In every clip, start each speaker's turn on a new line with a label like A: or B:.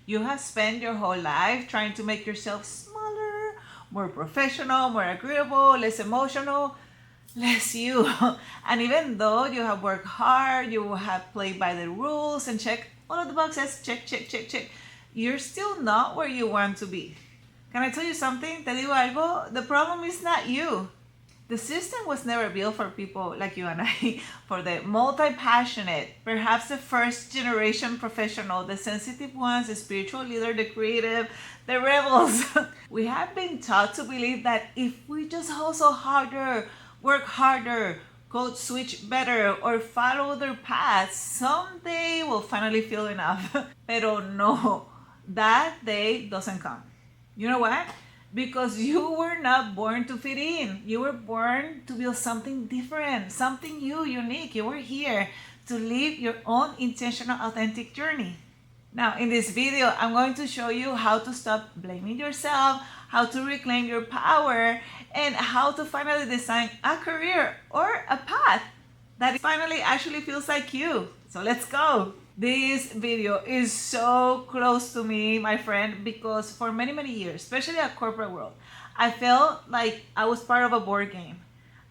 A: You have spent your whole life trying to make yourself smaller, more professional, more agreeable, less emotional, less you. And even though you have worked hard, you have played by the rules and check all of the boxes, check, check, check, check, you're still not where you want to be. Can I tell you something? Te digo algo, the problem is not you. The system was never built for people like you and I, for the multi-passionate, perhaps the first generation professional, the sensitive ones, the spiritual leader, the creative, the rebels. We have been taught to believe that if we just hustle harder, work harder, code switch better, or follow their paths, someday we'll finally feel enough. Pero no, that day doesn't come. You know what? Because you were not born to fit in. You were born to build something different, something unique. You were here to live your own intentional, authentic journey. Now, in this video, I'm going to show you how to stop blaming yourself, how to reclaim your power, and how to finally design a career or a path that finally actually feels like you. So let's go. This video is so close to me, my friend, because for many, many years, especially at corporate world, I felt like I was part of a board game.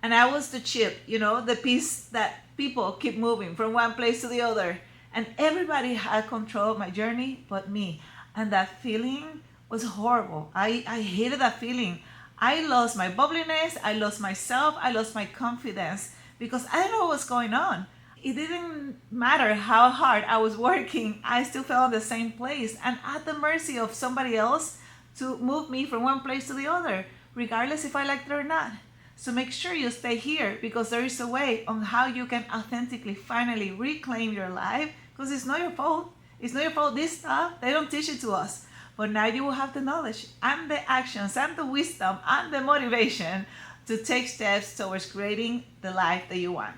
A: And I was the chip, the piece that people keep moving from one place to the other. And everybody had control of my journey but me. And that feeling was horrible. I hated that feeling. I lost my bubbliness, I lost myself, I lost my confidence because I didn't know what was going on. It didn't matter how hard I was working, I still felt in the same place and at the mercy of somebody else to move me from one place to the other, regardless if I liked it or not. So make sure you stay here because there is a way on how you can authentically finally reclaim your life because it's not your fault. It's not your fault. This stuff, they don't teach it to us. But now you will have the knowledge and the actions and the wisdom and the motivation to take steps towards creating the life that you want.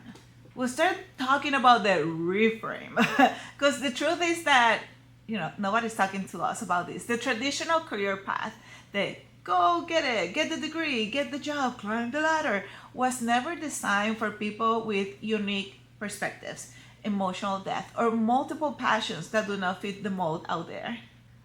A: We'll start talking about the reframe because the truth is that nobody's talking to us about this. The traditional career path, the go get it, get the degree, get the job, climb the ladder, was never designed for people with unique perspectives, emotional depth, or multiple passions that do not fit the mold out there.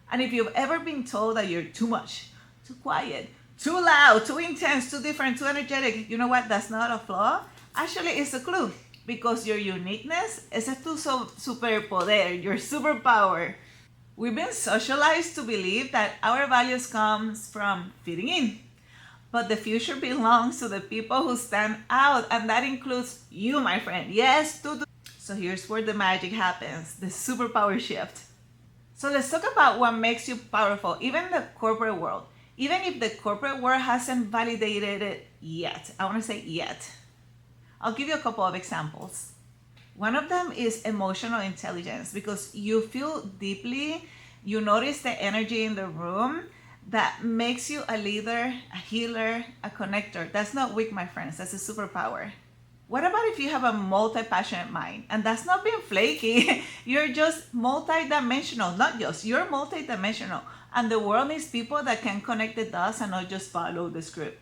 A: And if you've ever been told that you're too much, too quiet, too loud, too intense, too different, too energetic, you know what? That's not a flaw. Actually, it's a clue. Because your uniqueness is tu superpoder, your superpower. We've been socialized to believe that our values comes from fitting in. But the future belongs to the people who stand out, and that includes you, my friend. Yes, tu. So here's where the magic happens, the superpower shift. So let's talk about what makes you powerful, even in the corporate world. Even if the corporate world hasn't validated it yet. I want to say yet. I'll give you a couple of examples. One of them is emotional intelligence because you feel deeply, you notice the energy in the room that makes you a leader, a healer, a connector. That's not weak, my friends, that's a superpower. What about if you have a multi-passionate mind? And that's not being flaky, you're just multi-dimensional, not just, you're multi-dimensional. And the world needs people that can connect the dots and not just follow the script.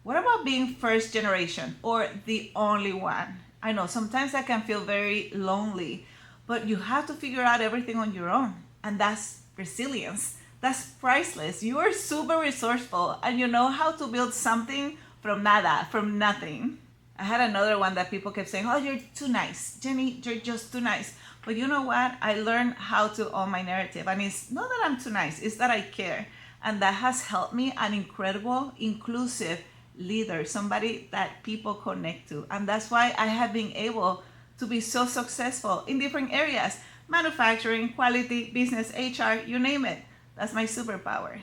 A: What about being first generation or the only one? I know sometimes that can feel very lonely, but you have to figure out everything on your own. And that's resilience. That's priceless. You are super resourceful and you know how to build something from nada, from nothing. I had another one that people kept saying, oh, you're too nice. Jenny, you're just too nice. But you know what? I learned how to own my narrative. And it's not that I'm too nice, it's that I care. And that has helped me an incredible, inclusive leader, somebody that people connect to. And that's why I have been able to be so successful in different areas, manufacturing, quality, business, HR, you name it. That's my superpower.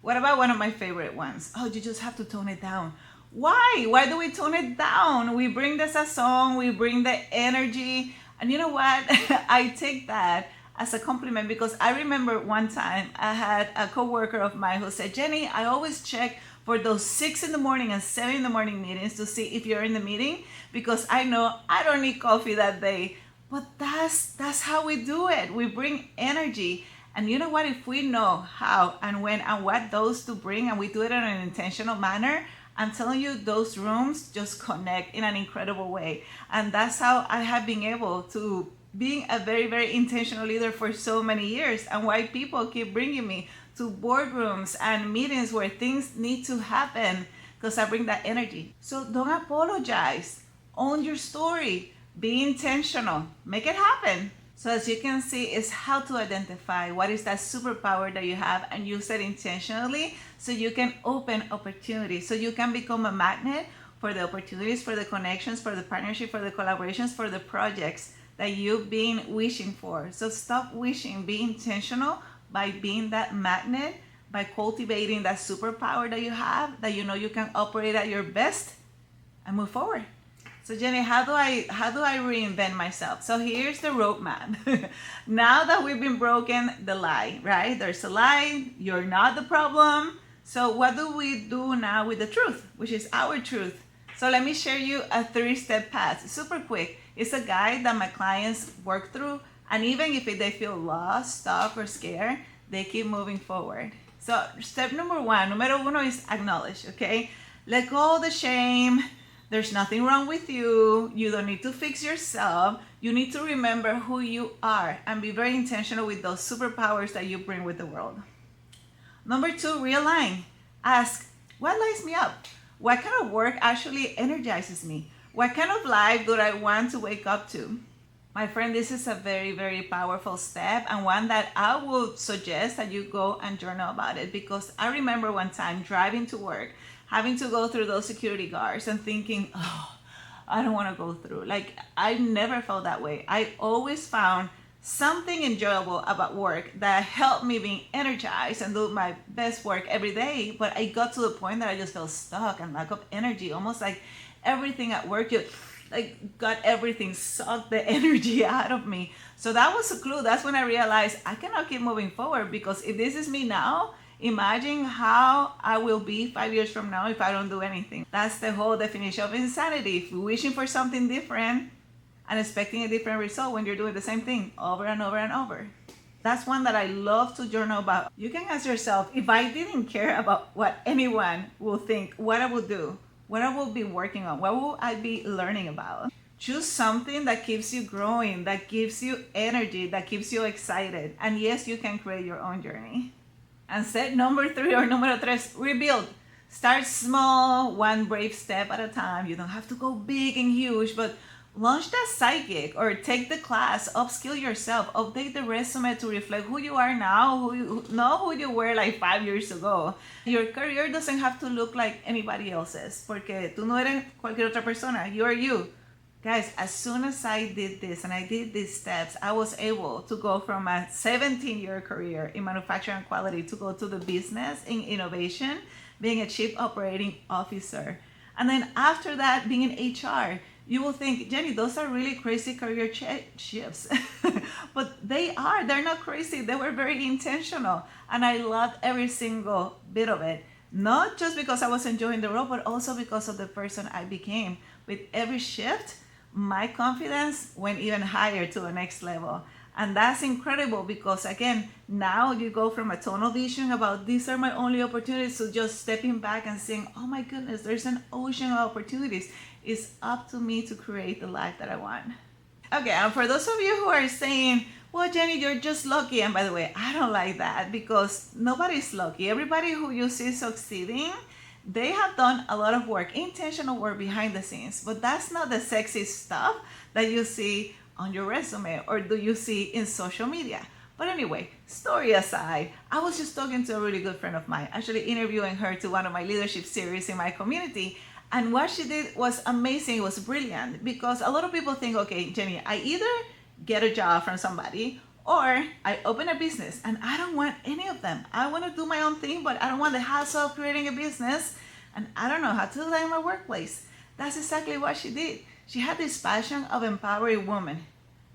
A: What about one of my favorite ones? Oh, you just have to tone it down. Why? Why do we tone it down? We bring the sazon, we bring the energy. And you know what? I take that as a compliment because I remember one time I had a coworker of mine who said, Jenny, I always check for those 6 in the morning and 7 in the morning meetings to see if you're in the meeting because I know I don't need coffee that day. But that's how we do it. We bring energy. And you know what? If we know how and when and what those to bring and we do it in an intentional manner, I'm telling you, those rooms just connect in an incredible way. And that's how I have been able to being a very, very intentional leader for so many years, and why people keep bringing me to boardrooms and meetings where things need to happen, because I bring that energy. So don't apologize. Own your story. Be intentional. Make it happen. So as you can see, it's how to identify what is that superpower that you have and use it intentionally so you can open opportunities, so you can become a magnet for the opportunities, for the connections, for the partnership, for the collaborations, for the projects that you've been wishing for. So stop wishing. Be intentional by being that magnet, by cultivating that superpower that you have, that you know you can operate at your best, and move forward. So Jenny, how do I reinvent myself? So here's the roadmap. Now that we've been broken the lie, right? There's a lie, you're not the problem. So what do we do now with the truth, which is our truth? So let me share you a 3-step path, super quick. It's a guide that my clients work through, and even if they feel lost, stuck, or scared, they keep moving forward. So step number one, número uno, is acknowledge, okay? Let go of the shame. There's nothing wrong with you. You don't need to fix yourself. You need to remember who you are and be very intentional with those superpowers that you bring with the world. Number two, realign. Ask, what lights me up? What kind of work actually energizes me? What kind of life do I want to wake up to? My friend, this is a very, very powerful step, and one that I would suggest that you go and journal about it, because I remember one time driving to work, having to go through those security guards and thinking, oh, I don't want to go through. Like, I never felt that way. I always found something enjoyable about work that helped me be energized and do my best work every day. But I got to the point that I just felt stuck and lack of energy, almost like everything at work, you like got everything, sucked the energy out of me. So that was a clue. That's when I realized I cannot keep moving forward, because if this is me now, imagine how I will be 5 years from now if I don't do anything. That's the whole definition of insanity. If you're wishing for something different and expecting a different result when you're doing the same thing over and over and over. That's one that I love to journal about. You can ask yourself, if I didn't care about what anyone will think, what I would do, what I will be working on, what will I be learning about? Choose something that keeps you growing, that gives you energy, that keeps you excited. And yes, you can create your own journey. And step number three, or número tres, rebuild. Start small, one brave step at a time. You don't have to go big and huge, but launch that side gig or take the class, upskill yourself, update the resume to reflect who you are now, who you were like 5 years ago. Your career doesn't have to look like anybody else's, porque tú no eres cualquier otra persona, you're you. Guys, as soon as I did this and I did these steps, I was able to go from a 17-year career in manufacturing quality to go to the business in innovation, being a chief operating officer. And then after that, being in HR. You will think, Jenny, those are really crazy career shifts. But they're not crazy. They were very intentional. And I loved every single bit of it. Not just because I was enjoying the role, but also because of the person I became. With every shift, my confidence went even higher to the next level. And that's incredible, because again, now you go from a tunnel vision about these are my only opportunities to just stepping back and saying, oh my goodness, there's an ocean of opportunities. It's up to me to create the life that I want. Okay, and for those of you who are saying, well, Jenny, you're just lucky. And by the way, I don't like that, because nobody's lucky. Everybody who you see succeeding, they have done a lot of work, intentional work behind the scenes, but that's not the sexy stuff that you see on your resume or do you see in social media. But anyway, story aside, I was just talking to a really good friend of mine, actually interviewing her to one of my leadership series in my community. And what she did was amazing. It was brilliant, because a lot of people think, okay, Jenny, I either get a job from somebody or I open a business, and I don't want any of them. I want to do my own thing, but I don't want the hassle of creating a business, and I don't know how to do that in my workplace. That's exactly what she did. She had this passion of empowering women.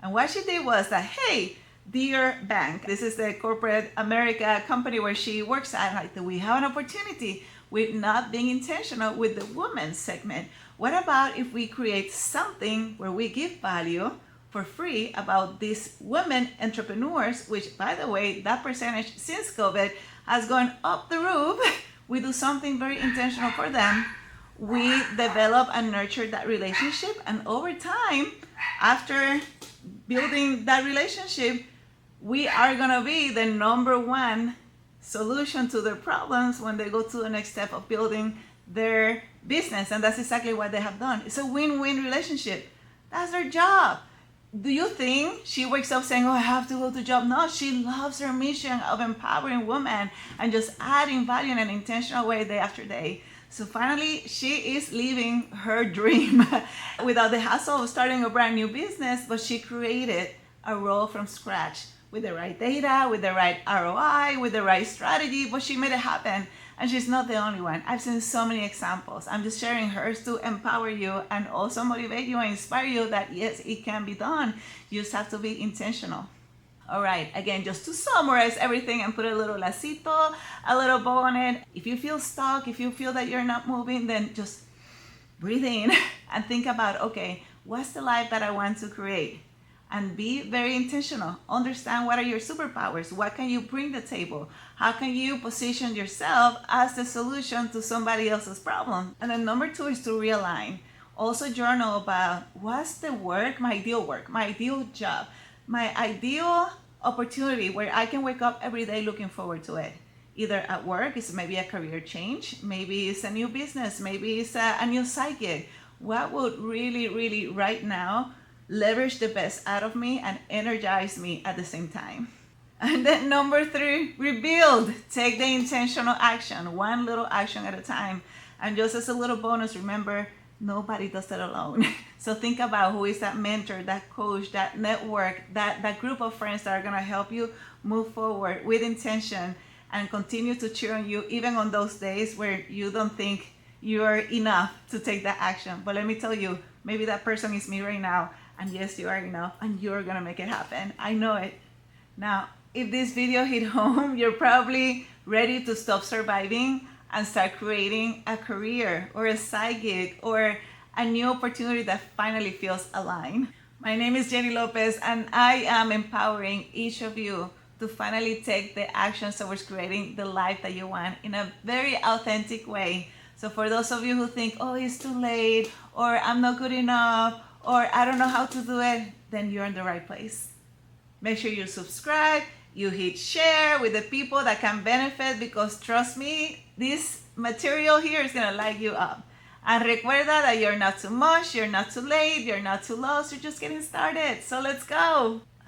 A: And what she did was that, hey, dear bank, this is the corporate America company where she works at, like, we have an opportunity with not being intentional with the women's segment. What about if we create something where we give value for free about these women entrepreneurs, which, by the way, that percentage since COVID has gone up the roof. We do something very intentional for them. We develop and nurture that relationship, and over time, after building that relationship, we are going to be the number one solution to their problems when they go to the next step of building their business. And that's exactly what they have done. It's a win-win relationship. That's their job. Do you think she wakes up saying, oh, I have to go to job? No, she loves her mission of empowering women and just adding value in an intentional way day after day. So finally, she is living her dream without the hassle of starting a brand new business, but she created a role from scratch with the right data, with the right ROI, with the right strategy, but she made it happen. And she's not the only one. I've seen so many examples. I'm just sharing hers to empower you and also motivate you and inspire you that yes, it can be done. You just have to be intentional. All right, again, just to summarize everything and put a little lacito, a little bow on it. If you feel stuck, if you feel that you're not moving, then just breathe in and think about, okay, what's the life that I want to create? And be very intentional. Understand what are your superpowers. What can you bring to the table? How can you position yourself as the solution to somebody else's problem? And then number 2 is to realign. Also journal about what's the work, my ideal job, my ideal opportunity where I can wake up every day looking forward to it. Either at work, it's maybe a career change, maybe it's a new business, maybe it's a new side gig. What would really right now leverage the best out of me and energize me at the same time? And then number 3, rebuild. Take the intentional action, one little action at a time. And just as a little bonus, remember, nobody does it alone. So think about who is that mentor, that coach, that network, that group of friends that are going to help you move forward with intention and continue to cheer on you even on those days where you don't think you're enough to take that action. But let me tell you, maybe that person is me right now. And yes, you are enough and you're gonna make it happen. I know it. Now, if this video hit home, you're probably ready to stop surviving and start creating a career or a side gig or a new opportunity that finally feels aligned. My name is Jenny Lopez and I am empowering each of you to finally take the actions towards creating the life that you want in a very authentic way. So for those of you who think, oh, it's too late, or I'm not good enough, or I don't know how to do it, then you're in the right place. Make sure you subscribe, you hit share with the people that can benefit, because trust me, this material here is gonna light you up. And recuerda that you're not too much, you're not too late, you're not too lost, you're just getting started. So let's go.